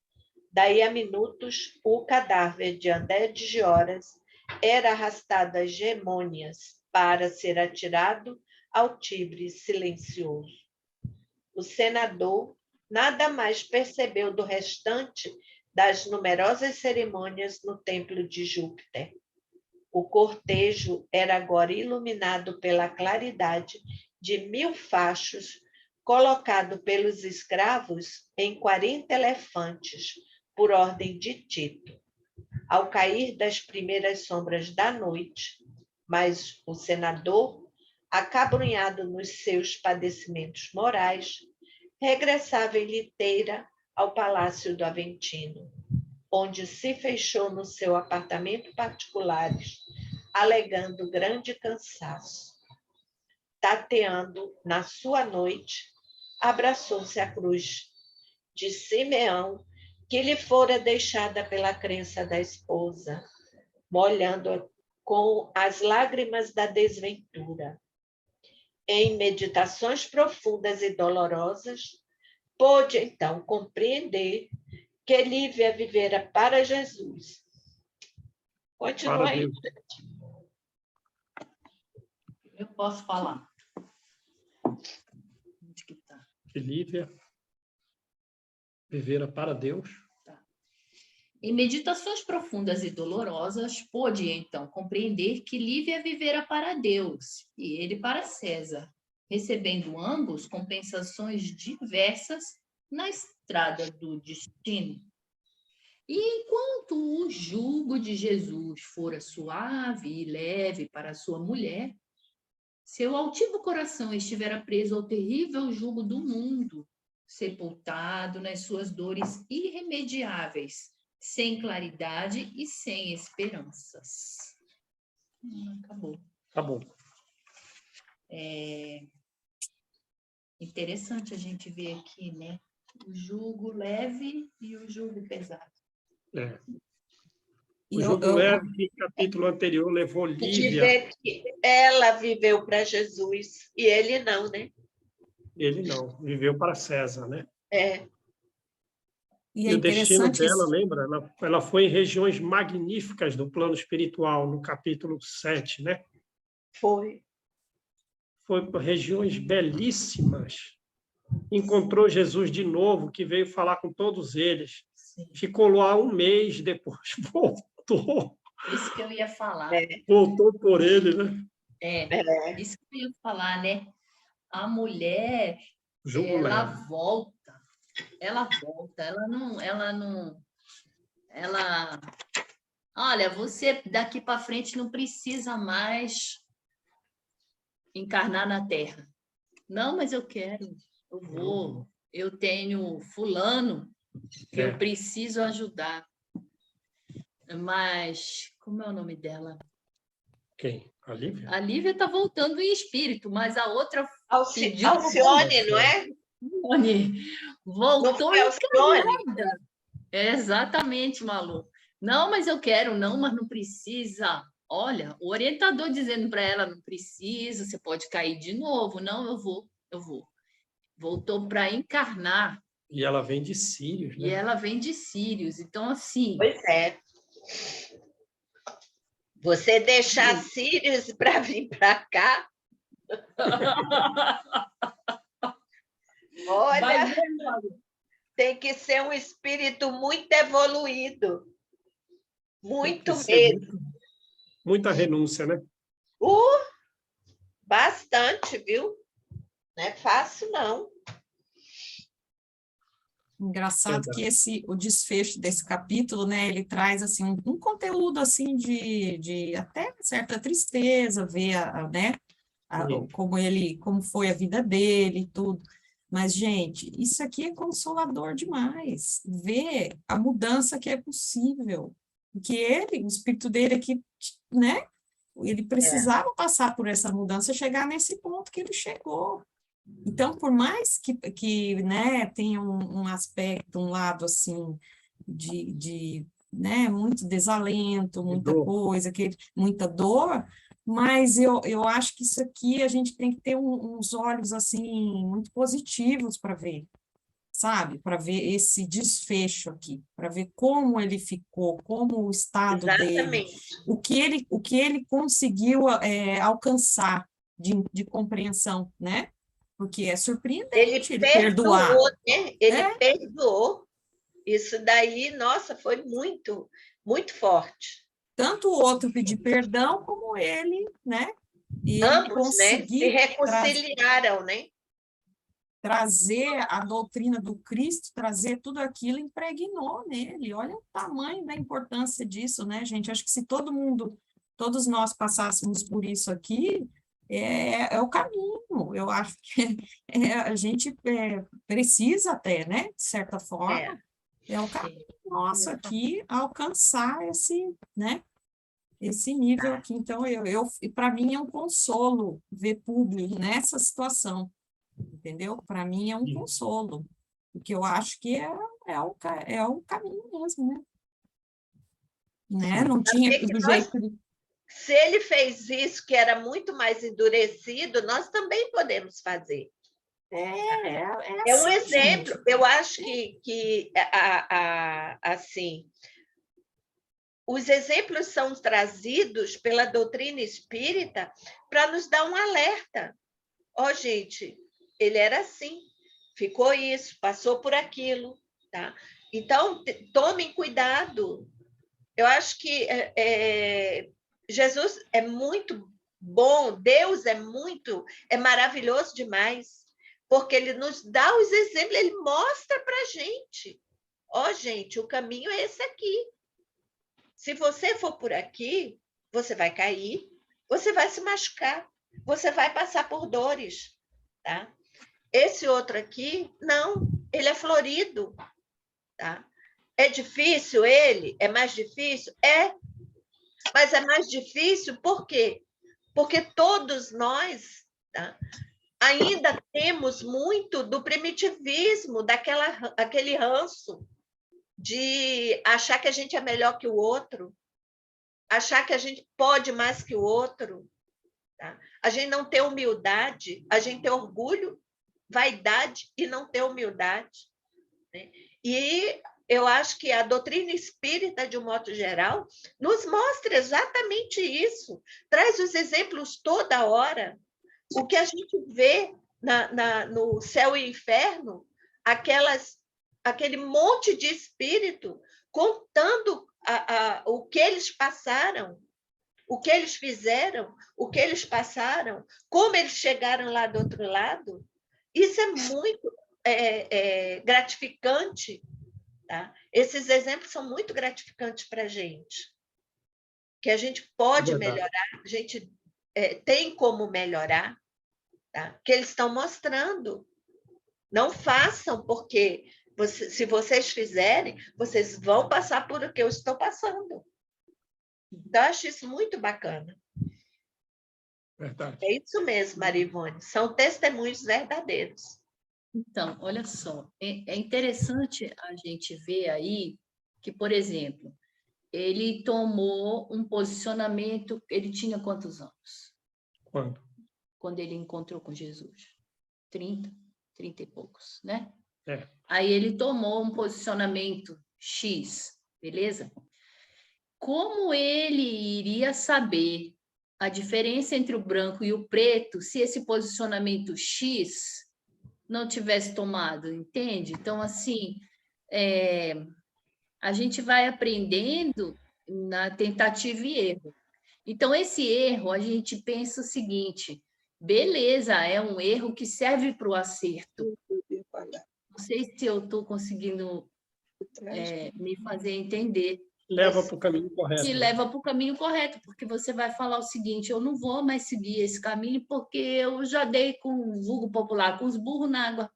Daí a minutos, o cadáver de André de Gioras era arrastado às Gemônias para ser atirado ao Tibre silencioso. O senador nada mais percebeu do restante das numerosas cerimônias no templo de Júpiter. O cortejo era agora iluminado pela claridade de 1000 fachos, colocado pelos escravos em 40 elefantes, por ordem de Tito. Ao cair das primeiras sombras da noite, mas o senador, acabrunhado nos seus padecimentos morais, regressava em liteira ao Palácio do Aventino, onde se fechou no seu apartamento particular, alegando grande cansaço. Tateando na sua noite, abraçou-se à cruz de Simeão, que lhe fora deixada pela crença da esposa, molhando-a com as lágrimas da desventura. Em meditações profundas e dolorosas, pôde então compreender que Lívia vivera para Jesus. Continua aí. Eu posso falar. Onde que tá? Que Lívia vivera para Deus. Em meditações profundas e dolorosas, pôde então compreender que Lívia vivera para Deus e ele para César, recebendo ambos compensações diversas na estrada do destino. E enquanto o jugo de Jesus fora suave e leve para sua mulher, seu altivo coração estivera preso ao terrível jugo do mundo, sepultado nas suas dores irremediáveis, sem claridade e sem esperanças. Acabou. Acabou. É interessante a gente ver aqui, né? O jugo leve e o jugo pesado. O jugo leve, que no capítulo anterior levou De Lívia. ver que ela viveu para Jesus e ele não, né? Ele não, viveu para César, né? E E é o destino interessante dela, isso. lembra? Ela foi em regiões magníficas do plano espiritual, no capítulo 7, né? Foi. Foi para regiões belíssimas. Encontrou Jesus de novo, que veio falar com todos eles. Sim. Ficou lá um mês, depois voltou. Isso que eu ia falar. Voltou por ele, né? Isso que eu ia falar, né? A mulher, Jugo ela leve. volta, olha, você daqui para frente não precisa mais encarnar na Terra. Não, mas eu quero, eu vou. Eu tenho fulano que eu preciso ajudar. Mas, como é o nome dela? Quem? A Lívia? A Lívia está voltando em espírito, mas a outra pediu Alcione, não é? Alcione. Não Voltou foi Alcione? encarnada. Exatamente, Malu. Não, mas eu quero, não, mas não precisa. Olha, o orientador dizendo para ela, não precisa, você pode cair de novo. Não, eu vou. Voltou para encarnar. E ela vem de Sírios, né? E ela vem de Sírios. Então, assim... Pois é. Você deixar Sírios para vir para cá, olha, Vai ver, Malu. tem que ser um espírito muito evoluído. Muito Tem que ser mesmo. muita renúncia, né? Bastante, viu? Não é fácil, não. Engraçado que o desfecho desse capítulo, né, ele traz assim um conteúdo assim de até certa tristeza, ver né, como foi a vida dele e tudo. Mas, gente, isso aqui é consolador demais. Ver a mudança que é possível. Que o espírito dele aqui, né, ele precisava passar por essa mudança, chegar nesse ponto que ele chegou. Então, por mais que né, tenha um aspecto, um lado assim né, muito desalento, muita coisa, muita dor, mas eu acho que isso aqui a gente tem que ter uns olhos assim muito positivos para ver, sabe? Para ver esse desfecho aqui, para ver como ele ficou, como o estado dele, Exatamente. o que ele conseguiu alcançar de compreensão, né? Porque é surpreendente ele perdoar. Né? Ele perdoou. Isso daí, nossa, foi muito, muito forte. Tanto o outro pedir perdão, como ele, né? E ele ambos, né, se conseguir reconciliaram, né? Trazer a doutrina do Cristo, trazer tudo aquilo, impregnou nele. Olha o tamanho da importância disso, né, gente? Acho que se todos nós passássemos por isso aqui, é o caminho. Eu acho que a gente precisa até, né, de certa forma, é o caminho nosso aqui alcançar né, esse nível aqui. Então, para mim é um consolo ver Públio nessa situação, entendeu? Para mim é um consolo, porque eu acho que é o caminho mesmo, né? Não tinha do jeito de... Se ele fez isso, que era muito mais endurecido, nós também podemos fazer. É um exemplo. Gente. Eu acho que assim, os exemplos são trazidos pela doutrina espírita para nos dar um alerta. Ó, gente, ele era assim, ficou isso, passou por aquilo, tá? Então, tomem cuidado. Eu acho que Jesus é muito bom, Deus é maravilhoso demais, porque ele nos dá os exemplos, ele mostra para a gente. Ó, gente, o caminho é esse aqui. Se você for por aqui, você vai cair, você vai se machucar, você vai passar por dores, tá? Esse outro aqui, não, ele é florido, tá? É difícil ele? É mais difícil? Mas é mais difícil por quê? Porque todos nós, tá, ainda temos muito do primitivismo, aquele ranço de achar que a gente é melhor que o outro, achar que a gente pode mais que o outro. Tá? A gente não tem humildade, a gente tem orgulho, vaidade e não tem humildade. Né? E eu acho que a doutrina espírita, de um modo geral, nos mostra exatamente isso. Traz os exemplos toda hora. O que a gente vê no céu e inferno, aquele monte de espírito contando o que eles passaram, o que eles fizeram, o que eles passaram, como eles chegaram lá do outro lado. Isso é muito gratificante. Tá? Esses exemplos são muito gratificantes para a gente, que a gente pode melhorar, a gente tem como melhorar, tá? Que eles estão mostrando. Não façam, porque se vocês fizerem, vocês vão passar por o que eu estou passando. Então, eu acho isso muito bacana. Verdade. É isso mesmo, Maria Ivone. São testemunhos verdadeiros. Então, olha só, é interessante a gente ver aí que, por exemplo, ele tomou um posicionamento, ele tinha quantos anos? Quando? Quando ele encontrou com Jesus? 30 e poucos, né? É. Aí ele tomou um posicionamento X, beleza? Como ele iria saber a diferença entre o branco e o preto se esse posicionamento X não tivesse tomado, entende? Então, assim, a gente vai aprendendo na tentativa e erro. Então, esse erro, a gente pensa o seguinte, beleza, é um erro que serve para o acerto. Não sei se eu estou conseguindo me fazer entender. Leva para o caminho correto. Que né? leva para o caminho correto, porque você vai falar o seguinte, eu não vou mais seguir esse caminho porque eu já dei com o vulgo popular, com os burros na água.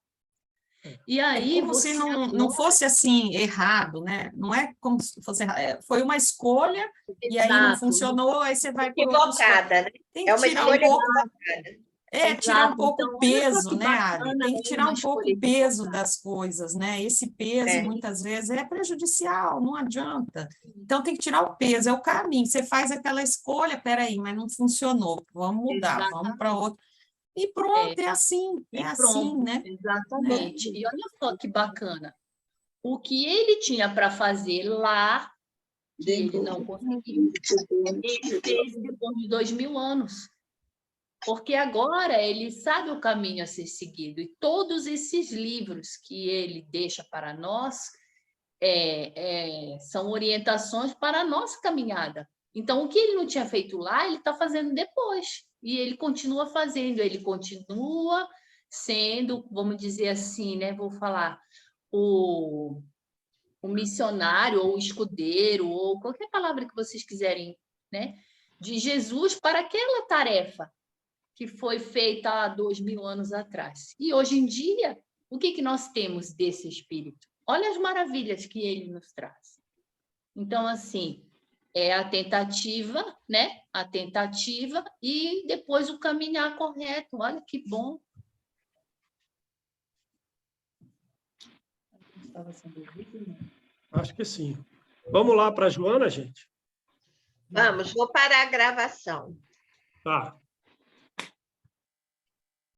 E aí Como se você não fosse assim errado, né? Não é como se fosse errado. Foi uma escolha e aí não Exato. funcionou, aí você vai por outra escolha. Equivocada, né? Tem É que uma tirar um escolha pouco, equivocada. tirar um Exato. pouco Então, o olha só peso, que né, Ari? bacana, Tem que tirar uma um pouco escolha o peso equivocada. das coisas, né? Esse peso, É. muitas vezes, é prejudicial, não adianta. Então, tem que tirar o peso, é o caminho. Você faz aquela escolha, peraí, mas não funcionou, vamos mudar, vamos para outro. E pronto, é assim, E pronto, né? exatamente. E olha só que bacana. O que ele tinha para fazer lá, que ele não conseguiu, ele fez depois de 2000 anos. Porque agora ele sabe o caminho a ser seguido. E todos esses livros que ele deixa para nós são orientações para a nossa caminhada. Então, o que ele não tinha feito lá, ele está fazendo depois. E ele continua fazendo, ele continua sendo, vamos dizer assim, né? Vou falar, o missionário, ou o escudeiro, ou qualquer palavra que vocês quiserem, né? De Jesus para aquela tarefa que foi feita há 2000 anos atrás. E hoje em dia, o que nós temos desse espírito? Olha as maravilhas que ele nos traz. Então, assim, é a tentativa, né? A tentativa e depois o caminhar correto. Olha que bom. Acho que sim. Vamos lá para a Joana, gente? Vamos, vou parar a gravação. Tá.